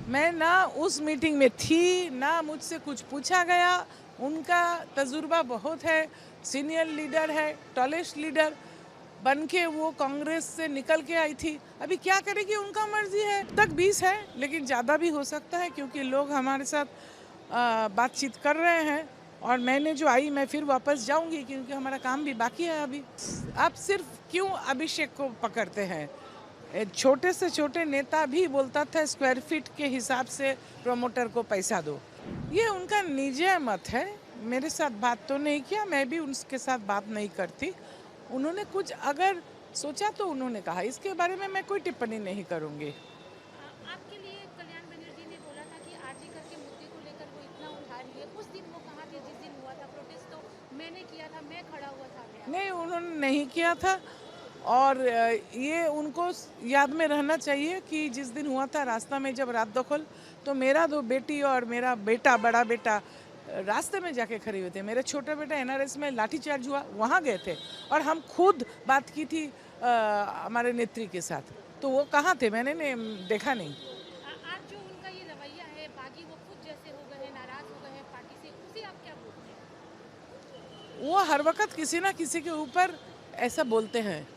मैं ना उस मीटिंग में थी, ना मुझसे कुछ पूछा गया। उनका तजुर्बा बहुत है, सीनियर लीडर है, टॉलेस्ट लीडर बन के वो कांग्रेस से निकल के आई थी। अभी क्या करेगी उनका मर्जी है। तक 20 है, लेकिन ज़्यादा भी हो सकता है क्योंकि लोग हमारे साथ बातचीत कर रहे हैं। और मैंने जो आई मैं फिर वापस जाऊंगी क्योंकि हमारा काम भी बाकी है अभी। आप सिर्फ क्यों अभिषेक को पकड़ते हैं? छोटे से छोटे नेता भी बोलता था स्क्वायर फीट के हिसाब से प्रमोटर को पैसा दो। ये उनका निजी मत है, मेरे साथ बात तो नहीं किया, मैं भी उनके साथ बात नहीं करती। उन्होंने कुछ अगर सोचा तो उन्होंने कहा, इसके बारे में मैं कोई टिप्पणी नहीं करूँगी। आपके लिए कल्याण बनर्जी ने बोला था कि आरजी कर के मुद्दे को लेकर वो इतना उठा रही है। उस दिन वो कहाँ थे जिस दिन हुआ था प्रोटेस्ट? तो मैंने किया था, मैं खड़ा हुआ सामने नहीं, आपके। उन्होंने नहीं किया था। और ये उनको याद में रहना चाहिए कि जिस दिन हुआ था रास्ता में जब रात दखल, तो मेरा दो बेटी और मेरा बेटा, बड़ा बेटा रास्ते में जाके खड़े हुए थे। मेरे छोटे बेटा एनआरएस में लाठीचार्ज हुआ, वहाँ गए थे और हम खुद बात की थी हमारे नेत्री के साथ। तो वो कहाँ थे, मैंने देखा नहीं। आज जो उनका ये रवैया है, बागी वो खुद जैसे हो गए हैं, नाराज हो गए हैं पार्टी से, उसे आप क्या बोलते हैं? वो हर वक्त किसी ना किसी के ऊपर ऐसा बोलते हैं,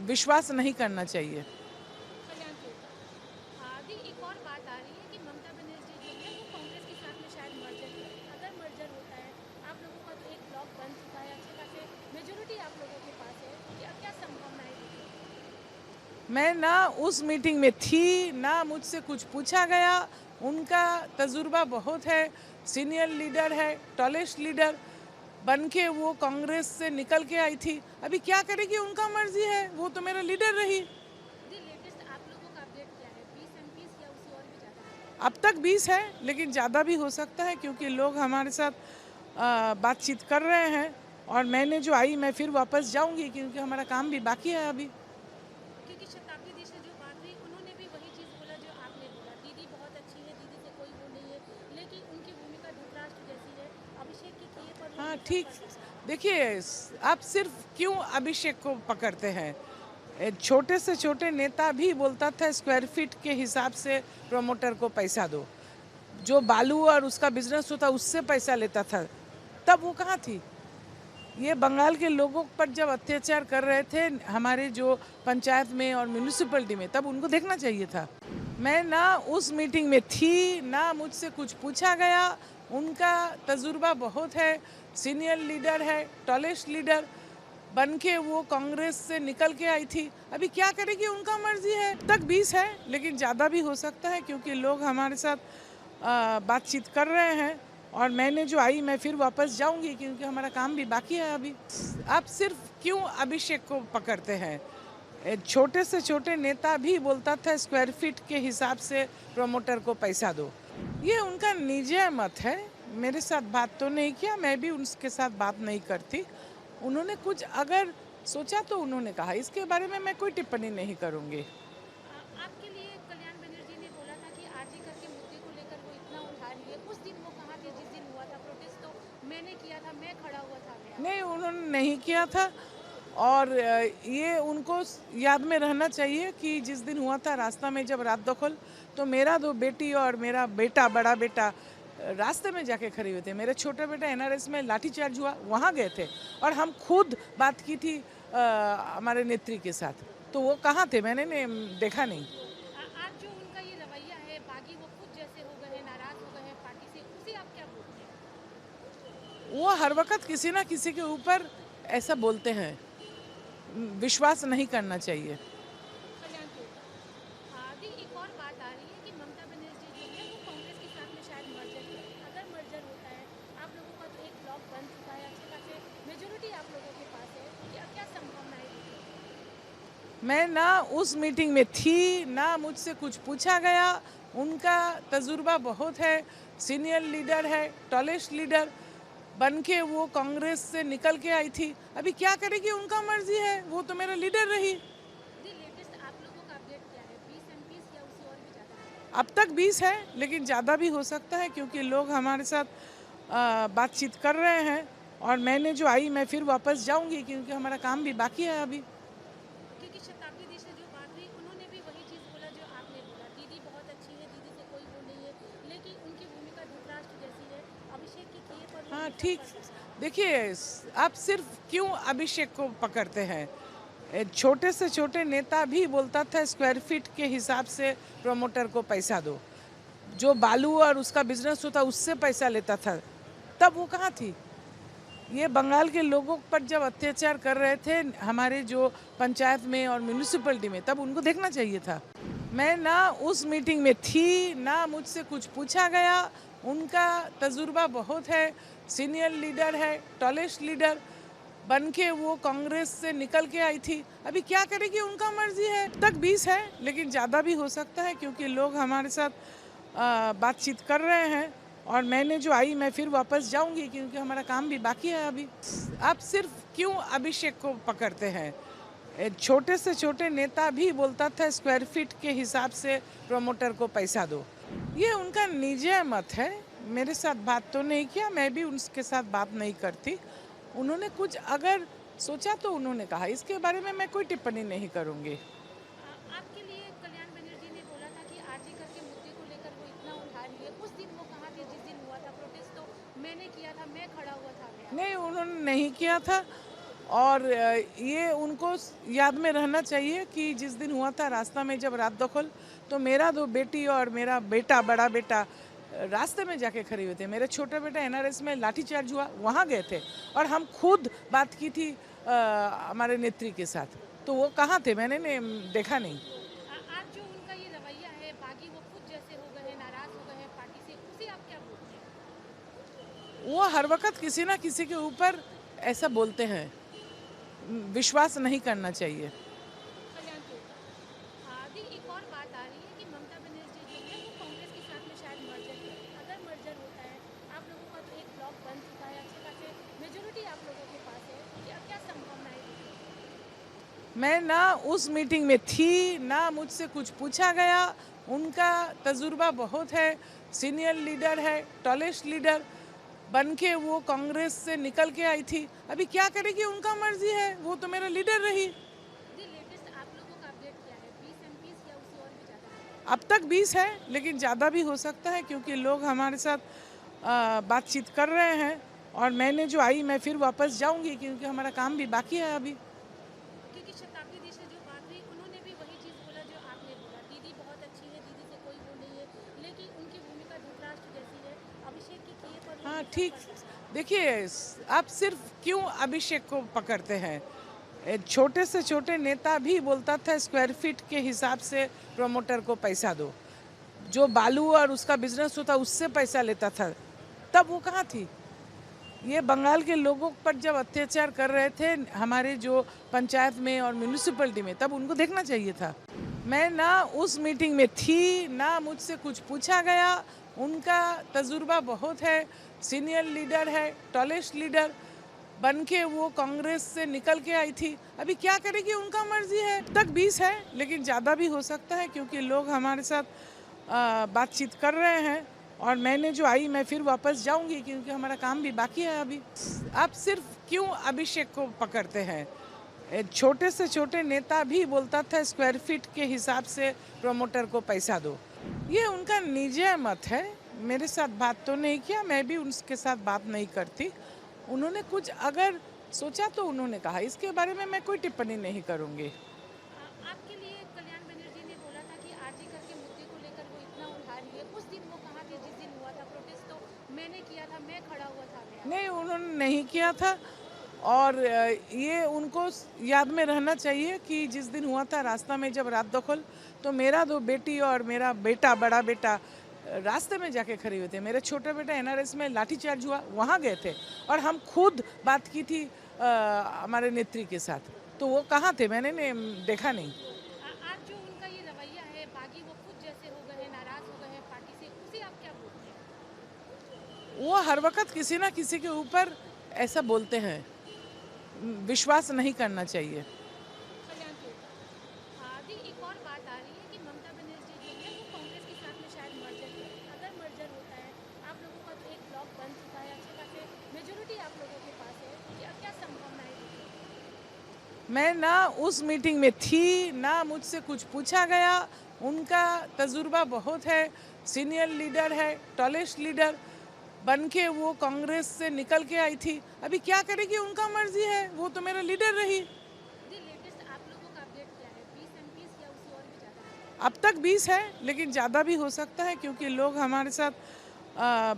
विश्वास नहीं करना चाहिए। कल्याण के ऊपर दी एक और बात आ रही है कि ममता बनर्जी जो है वो कांग्रेस के साथ में शायद मर्जर करें। अगर मर्जर होता है, आप लोगों का तो एक ब्लॉक बन चुका है, अच्छे खासे मेजोरिटी आप लोगों के पास है, तो क्या क्या संभावनाएं दिखती हैं? मैं ना उस मीटिंग में थी, ना मुझसे कुछ पूछा गया। उनका तजुर्बा बहुत है, सीनियर लीडर है, टॉलेस्ट लीडर बन के वो कांग्रेस से निकल के आई थी। अभी क्या करेगी उनका मर्जी है, वो तो मेरा लीडर रही। दी लेटेस्ट आप लोगों का अपडेट क्या है? 20 एमपीस या उससे और भी ज़्यादा? अब तक 20 है, लेकिन ज़्यादा भी हो सकता है क्योंकि लोग हमारे साथ बातचीत कर रहे हैं। और मैंने जो आई मैं फिर वापस जाऊंगी क्योंकि हमारा काम भी बाकी है अभी। क्योंकि शताब्दी दी से जो बात हुई, उन्होंने भी वही चीज़ बोला जो आपने बोला। दीदी बहुत अच्छी है, दीदी से कोई वो नहीं है, लेकिन उनकी भूमिका धृतराष्ट्र जैसी है। अभिषेक के किए पर वो हाँ हमेशा ठीक। पर रहता है। देखिए, आप सिर्फ क्यों अभिषेक को पकड़ते हैं? छोटे से छोटे नेता भी बोलता था स्क्वायर फीट के हिसाब से प्रमोटर को पैसा दो। जो बालू और उसका बिजनेस होता उससे पैसा लेता था, तब वो कहाँ थी? ये बंगाल के लोगों पर जब अत्याचार कर रहे थे हमारे जो पंचायत में और म्यूनिसिपैलिटी में, तब उनको देखना चाहिए था। मैं ना उस मीटिंग में थी, ना मुझसे कुछ पूछा गया। उनका तजुर्बा बहुत है, सीनियर लीडर है, टॉलेस्ट लीडर बन के वो कांग्रेस से निकल के आई थी। अभी क्या करेगी उनका मर्जी है। तक 20 है, लेकिन ज़्यादा भी हो सकता है क्योंकि लोग हमारे साथ बातचीत कर रहे हैं। और मैंने जो आई मैं फिर वापस जाऊंगी क्योंकि हमारा काम भी बाकी है अभी। आप सिर्फ क्यों अभिषेक को पकड़ते हैं? छोटे से छोटे नेता भी बोलता था स्क्वायर फीट के हिसाब से प्रमोटर को पैसा दो। ये उनका निजी मत है, मेरे साथ बात तो नहीं किया, मैं भी उनके साथ बात नहीं करती। उन्होंने कुछ अगर सोचा तो उन्होंने कहा, इसके बारे में मैं कोई टिप्पणी नहीं करूँगी। आपके लिए कल्याण बनर्जी ने बोला था कि आरजी कर के मुद्दे को लेकर वो इतना उठा रही है। उस दिन वो कहाँ थे जिस दिन हुआ था प्रोटेस्ट? तो मैंने किया था, मैं खड़ा हुआ सामने नहीं, आपके। उन्होंने नहीं किया था। और ये उनको याद में रहना चाहिए कि जिस दिन हुआ था रास्ता में जब रात दखल, तो मेरा दो बेटी और मेरा बेटा, बड़ा बेटा रास्ते में जाके खड़े हुए थे। मेरे छोटे बेटा एनआरएस में लाठीचार्ज हुआ, वहाँ गए थे और हम खुद बात की थी हमारे नेत्री के साथ। तो वो कहाँ थे, मैंने देखा नहीं। आज जो उनका ये रवैया है, बागी वो खुद जैसे हो गए हैं, नाराज हो गए हैं पार्टी से, उसे आप क्या बोलते हैं? वो हर वक्त किसी ना किसी के ऊपर ऐसा बोलते हैं, विश्वास नहीं करना चाहिए। कल्याण के ऊपर दी एक और बात आ रही है कि ममता बनर्जी जो है वो कांग्रेस के साथ में शायद मर्जर करें। अगर मर्जर होता है, आप लोगों का तो एक ब्लॉक बन चुका है, अच्छे खासे मेजोरिटी आप लोगों के पास है, तो क्या क्या संभावनाएं दिखती हैं? मैं ना उस मीटिंग में थी, ना मुझसे कुछ पूछा गया। उनका तजुर्बा बहुत है, सीनियर लीडर है, टॉलेस्ट लीडर बन के वो कांग्रेस से निकल के आई थी। अभी क्या करेगी उनका मर्जी है, वो तो मेरा लीडर रही। दी लेटेस्ट आप लोगों का अपडेट क्या है? 20 एमपीस या उससे और भी ज़्यादा? अब तक 20 है, लेकिन ज़्यादा भी हो सकता है क्योंकि लोग हमारे साथ बातचीत कर रहे हैं। और मैंने जो आई मैं फिर वापस जाऊंगी क्योंकि हमारा काम भी बाकी है अभी। क्योंकि शताब्दी दी से जो बात हुई, उन्होंने भी वही चीज़ बोला जो आपने बोला। दीदी बहुत अच्छी है, दीदी से हाँ ठीक। देखिए, आप सिर्फ क्यों अभिषेक को पकड़ते हैं? छोटे से छोटे नेता भी बोलता था स्क्वायर फीट के हिसाब से प्रमोटर को पैसा दो। जो बालू और उसका बिजनेस होता उससे पैसा लेता था, तब वो कहाँ थी? ये बंगाल के लोगों पर जब अत्याचार कर रहे थे हमारे जो पंचायत में और म्यूनिसिपैलिटी में, तब उनको देखना चाहिए था। मैं ना उस मीटिंग में थी, ना मुझसे कुछ पूछा गया। उनका तजुर्बा बहुत है, सीनियर लीडर है, टॉलेस्ट लीडर बन के वो कांग्रेस से निकल के आई थी। अभी क्या करेगी, उनका मर्जी है। अब तक 20 है, लेकिन ज़्यादा भी हो सकता है क्योंकि लोग हमारे साथ बातचीत कर रहे हैं। और मैंने जो आई, मैं फिर वापस जाऊंगी क्योंकि हमारा काम भी बाकी है अभी। आप सिर्फ क्यों अभिषेक को पकड़ते हैं? छोटे से छोटे नेता भी बोलता था स्क्वायर फीट के हिसाब से प्रमोटर को पैसा दो। ये उनका निजी मत है, मेरे साथ बात तो नहीं किया, मैं भी उनके साथ बात नहीं करती। उन्होंने कुछ अगर सोचा तो उन्होंने कहा, इसके बारे में मैं कोई टिप्पणी नहीं करूंगी। आपके लिए कल्याण बनर्जी ने बोला था कि आरजी कर के मुद्दे को लेकर वो इतना उठा रही है। उस दिन वो कहाँ थे जिस दिन हुआ था प्रोटेस्ट? तो मैंने किया था, मैं खड़ा हुआ था। नहीं, उन्होंने नहीं किया था। और ये उनको याद में रहना चाहिए कि जिस दिन हुआ था रास्ता में जब रात दखल, तो मेरा दो बेटी और मेरा बेटा, बड़ा बेटा रास्ते में जाके खड़े हुए थे। मेरा छोटा बेटा एनआरएस में लाठीचार्ज हुआ, वहाँ गए थे और हम खुद बात की थी हमारे नेत्री के साथ। तो वो कहाँ थे, मैंने देखा नहीं। आज जो उनका ये रवैया है, बागी वो खुद जैसे हो गए हैं, नाराज हो गए हैं पार्टी से, उसे आप क्या बोलते हैं? वो हर वक्त किसी ना किसी के ऊपर ऐसा बोलते हैं, विश्वास नहीं करना चाहिए। कल्याण के ऊपर। दी एक और बात आ रही है कि ममता बनर्जी जो है वो कांग्रेस के साथ में शायद मर्जर करें। अगर मर्जर होता है, आप लोगों का तो एक ब्लॉक बन चुका है, अच्छे खासे मेजोरिटी आप लोगों के पास है, क्या क्या संभावनाएं दिखती हैं? मैं ना उस मीटिंग में थी, ना मुझसे कुछ पूछा गया। उनका तजुर्बा बहुत है, सीनियर लीडर है, टॉलेस्ट लीडर बन के वो कांग्रेस से निकल के आई थी। अभी क्या करेगी, उनका मर्जी है, वो तो मेरा लीडर रही। दी लेटेस्ट आप लोगों का अपडेट क्या है? 20 एमपीज या उससे और भी ज़्यादा? अब तक 20 है, लेकिन ज़्यादा भी हो सकता है क्योंकि लोग हमारे साथ बातचीत कर रहे हैं। और मैंने जो आई, मैं फिर वापस जाऊंगी क्योंकि हमारा काम भी बाकी है अभी। क्योंकि शताब्दी दी से जो बात हुई, उन्होंने भी वही चीज़ बोला जो आपने बोला। दीदी बहुत अच्छी है, दीदी से कोई वो नहीं है, लेकिन उनकी भूमिका धृतराष्ट्र जैसी है। अभिषेक के किए पर वो हाँ हमेशा ठीक। खड़े हैं। देखिए, आप सिर्फ क्यों अभिषेक को पकड़ते हैं? छोटे से छोटे नेता भी बोलता था स्क्वायर फीट के हिसाब से प्रमोटर को पैसा दो। जो बालू और उसका बिजनेस होता उससे पैसा लेता था, तब वो कहाँ थी? ये बंगाल के लोगों पर जब अत्याचार कर रहे थे हमारे जो पंचायत में और म्यूनिसिपैलिटी में, तब उनको देखना चाहिए था। मैं ना उस मीटिंग में थी, ना मुझसे कुछ पूछा गया। उनका तजुर्बा बहुत है, सीनियर लीडर है, टॉलेस्ट लीडर बन के वो कांग्रेस से निकल के आई थी। अभी क्या करेगी, उनका मर्जी है। अब तक 20 है, लेकिन ज़्यादा भी हो सकता है क्योंकि लोग हमारे साथ बातचीत कर रहे हैं। और मैंने जो आई, मैं फिर वापस जाऊंगी क्योंकि हमारा काम भी बाकी है अभी। आप सिर्फ क्यों अभिषेक को पकड़ते हैं? छोटे से छोटे नेता भी बोलता था स्क्वायर फीट के हिसाब से प्रमोटर को पैसा दो। ये उनका निजी मत है, मेरे साथ बात तो नहीं किया, मैं भी उनके साथ बात नहीं करती। उन्होंने कुछ अगर सोचा तो उन्होंने कहा, इसके बारे में मैं कोई टिप्पणी नहीं करूंगी। आपके लिए कल्याण बनर्जी ने बोला था कि आरजी कर के मुद्दे को लेकर वो इतना उठा रही है। उस दिन वो कहाँ थे जिस दिन हुआ था प्रोटेस्ट? तो मैंने किया था, मैं खड़ा हुआ था। नहीं, उन्होंने नहीं किया था। और ये उनको याद में रहना चाहिए कि जिस दिन हुआ था रास्ता में जब रात दखल, तो मेरा दो बेटी और मेरा बेटा, बड़ा बेटा रास्ते में जाके खड़े हुए थे। मेरा छोटा बेटा एनआरएस में लाठीचार्ज हुआ, वहाँ गए थे और हम खुद बात की थी हमारे नेत्री के साथ। तो वो कहाँ थे, मैंने देखा नहीं। आज जो उनका ये रवैया है, बागी वो खुद जैसे हो गए हैं, नाराज हो गए हैं पार्टी से, उसे आप क्या बोलते हैं? वो हर वक्त किसी ना किसी के ऊपर ऐसा बोलते हैं, विश्वास नहीं करना चाहिए। कल्याण के ऊपर। दी एक और बात आ रही है कि ममता बनर्जी जो है वो कांग्रेस के साथ में शायद मर्जर करें। अगर मर्जर होता है, आप लोगों का तो एक ब्लॉक बन चुका है, अच्छे खासे मेजोरिटी आप लोगों के पास है, क्या क्या संभावनाएं दिखती हैं? मैं ना उस मीटिंग में थी, ना मुझसे कुछ पूछा गया। उनका तजुर्बा बहुत है, सीनियर लीडर है, टॉलेस्ट लीडर बन के वो कांग्रेस से निकल के आई थी। अभी क्या करेगी उनका मर्जी है, वो तो मेरा लीडर रही। जी लेटेस्ट आप लोगों का अपडेट क्या है, 20 एमपीस या उससे और भी ज़्यादा? अब तक 20 है, लेकिन ज़्यादा भी हो सकता है क्योंकि लोग हमारे साथ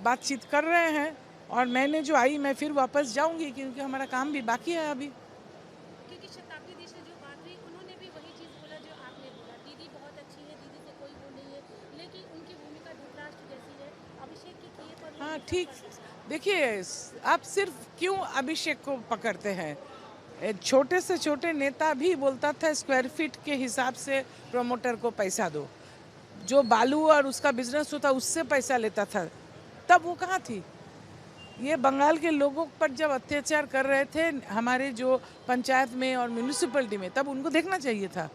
बातचीत कर रहे हैं। और मैंने जो आई मैं फिर वापस जाऊंगी क्योंकि हमारा काम भी बाकी है अभी। क्योंकि शताब्दी दी से जो बात हुई उन्होंने भी वही चीज़ बोला जो आपने बोला, दीदी बहुत अच्छी है, दीदी से कोई वो नहीं है, लेकिन उनकी भूमिका धृतराष्ट्र जैसी है, अभिषेक के किए पर हाँ उन्होंने सब ठीक। कर दिया। देखिए, आप सिर्फ क्यों अभिषेक को पकड़ते हैं? छोटे से छोटे नेता भी बोलता था स्क्वायर फीट के हिसाब से प्रमोटर को पैसा दो। जो बालू और उसका बिजनेस होता उससे पैसा लेता था, तब वो कहाँ थी? ये बंगाल के लोगों पर जब अत्याचार कर रहे थे हमारे जो पंचायत में और म्यूनिसिपैलिटी में, तब उनको देखना चाहिए था।